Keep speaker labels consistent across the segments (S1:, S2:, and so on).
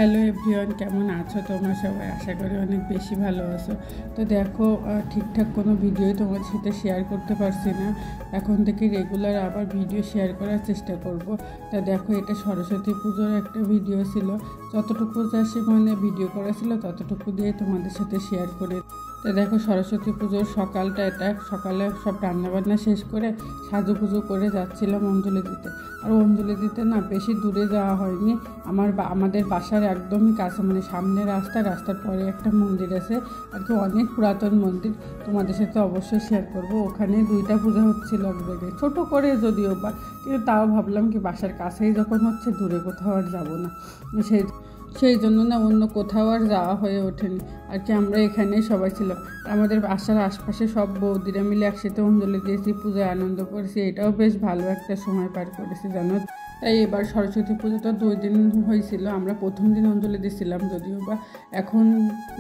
S1: Hello everyone, কেমন আছো তোমরা সবাই? আশা করি অনেক বেশি ভালো আছো। তো দেখো, ঠিকঠাক কোনো ভিডিওই তোমাদের সাথে শেয়ার করতে পারছি না। এখন থেকে রেগুলার আবার ভিডিও শেয়ার করার চেষ্টা করব। তা দেখো, এটা সরস্বতী পুজোর একটা ভিডিও ছিল। যতটুকু যা সে ভিডিও করা ছিল ততটুকু দিয়ে তোমাদের সাথে শেয়ার করে। তো দেখো, সরস্বতী পুজোর সকালটা এটা। সকালে সব রান্নাবান্না শেষ করে সাজুগুজু করে যাচ্ছিলাম অঞ্জলি দিতে। আর অঞ্জলি দিতে না বেশি দূরে যাওয়া হয়নি। আমাদের বাসার একদমই কাছে, সামনে রাস্তার পরে একটা মন্দির আছে আর কি, অনেক পুরাতন মন্দির। তোমাদের সাথে অবশ্যই শেয়ার করব। ওখানে 2টা পূজা হচ্ছিল এক জায়গায়, ছোটো করে যদিও বা, কিন্তু তাও ভাবলাম কি বাসার কাছেই যখন হচ্ছে দূরে কোথাও আর যাবো না। সেই জন্য না অন্য কোথাও আর যাওয়া হয়ে ওঠেনি আর কি। আমরা এখানেই সবাই ছিলাম। আমাদের বাসার আশপাশে সব বৌদিরা মিলে একসাথে অঞ্জলি দিয়েছি, পূজায় আনন্দ করেছি। এটাও বেশ ভালো একটা সময় পার করেছি জানো। তাই এবার সরস্বতী পুজোটা 2 দিন হয়েছিল। আমরা প্রথম দিন অঞ্জলি দিয়েছিলাম যদিও বা, এখন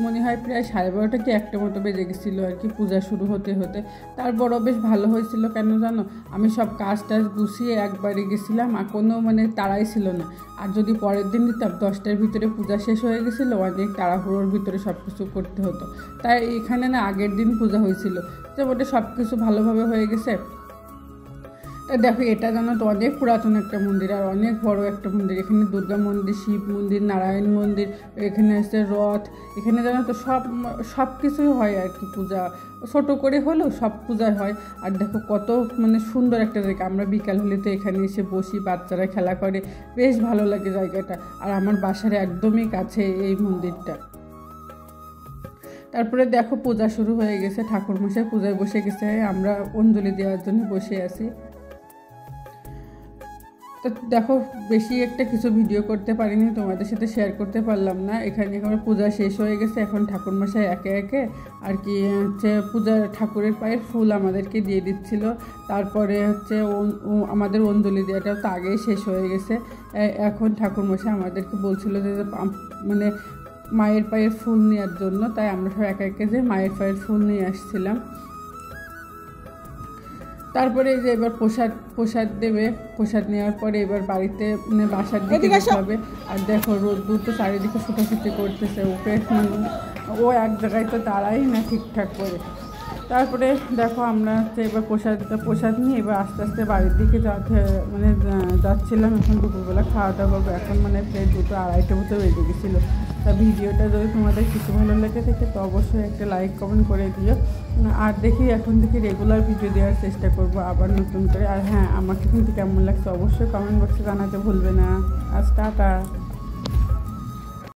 S1: মনে হয় প্রায় 12:30 কি 1টা মতো বেজে গেছিলো আর কি পূজা শুরু হতে হতে। তারপরও বেশ ভালো হয়েছিল। কেন জানো, আমি সব কাজ টাজ গুছিয়ে একবারে গেছিলাম আর কোনো তাড়াই ছিল না। আর যদি পরের দিন দিতাম 10টার ভিতরে পূজা শেষ হয়ে গেছিলো, অনেক তাড়াহুড়োর ভিতরে সব কিছু করতে হতো। তাই এখানে না আগের দিন পূজা হয়েছিল, যেমন সব কিছু ভালোভাবে হয়ে গেছে। দেখো, এটা জানো তো অনেক পুরাতন একটা মন্দির আর অনেক বড় একটা মন্দির। এখানে দুর্গা মন্দির, শিব মন্দির, নারায়ণ মন্দির, এখানে আছে রথ। এখানে জানো তো সব কিছুই হয় আর কি। পূজা ছোটো করে হলেও সব পূজায় হয়। আর দেখো কত সুন্দর একটা জায়গা। আমরা বিকাল হলে তো এখানে এসে বসি, বাচ্চারা খেলা করে, বেশ ভালো লাগে জায়গাটা। আর আমার বাসার একদমই কাছে এই মন্দিরটা। তারপরে দেখো, পূজা শুরু হয়ে গেছে, ঠাকুরমশাই পূজায় বসে গেছে, আমরা অঞ্জলি দেওয়ার জন্য বসে আছি। তো দেখো, বেশি একটা কিছু ভিডিও করতে পারিনি, তোমাদের সাথে শেয়ার করতে পারলাম না। এখানে আমার পূজা শেষ হয়ে গেছে। এখন ঠাকুরমশাই একে একে আর কি হচ্ছে পূজার ঠাকুরের পায়ের ফুল আমাদেরকে দিয়ে দিচ্ছিল। তারপরে হচ্ছে আমাদের অঞ্জলি দেওয়াটাও তো আগেই শেষ হয়ে গেছে। এখন ঠাকুরমশাই আমাদেরকে বলছিল যে মায়ের পায়ের ফুল নেওয়ার জন্য। তাই আমরা সব একে একে যে মায়ের পায়ের ফুল নিয়ে আসছিলাম। তারপরে এই যে এবার প্রসাদ দেবে। প্রসাদ নেওয়ার পরে এবার বাড়িতে বাসার দিকে যেতে হবে। আর দেখো, রোদ্দুর তো চারিদিকে ছুটাছুটি করতেছে। ওকে ও এক জায়গায় তো দাঁড়াই না ঠিকঠাক করে। তারপরে দেখো, আমরা হচ্ছে এবার প্রসাদ নিয়ে এবার আস্তে আস্তে বাড়ির দিকে যাচ্ছিলাম। এখন দুপুরবেলা খাওয়া দাওয়া করবো। এখন প্রায় 2টো 2:30 মতো বেজে গেছিলো। তা ভিডিওটা যদি তোমাদের কিছু ভালো লেগে থাকে তো অবশ্যই একটা লাইক কমেন্ট করে দিও। আর দেখি এখন থেকে রেগুলার ভিডিও দেওয়ার চেষ্টা করব আবার নতুন করে। আর হ্যাঁ, আমাকে কিন্তু কেমন লাগছে অবশ্যই কমেন্ট বক্সে জানাতে ভুলবে না। আজ টাটা।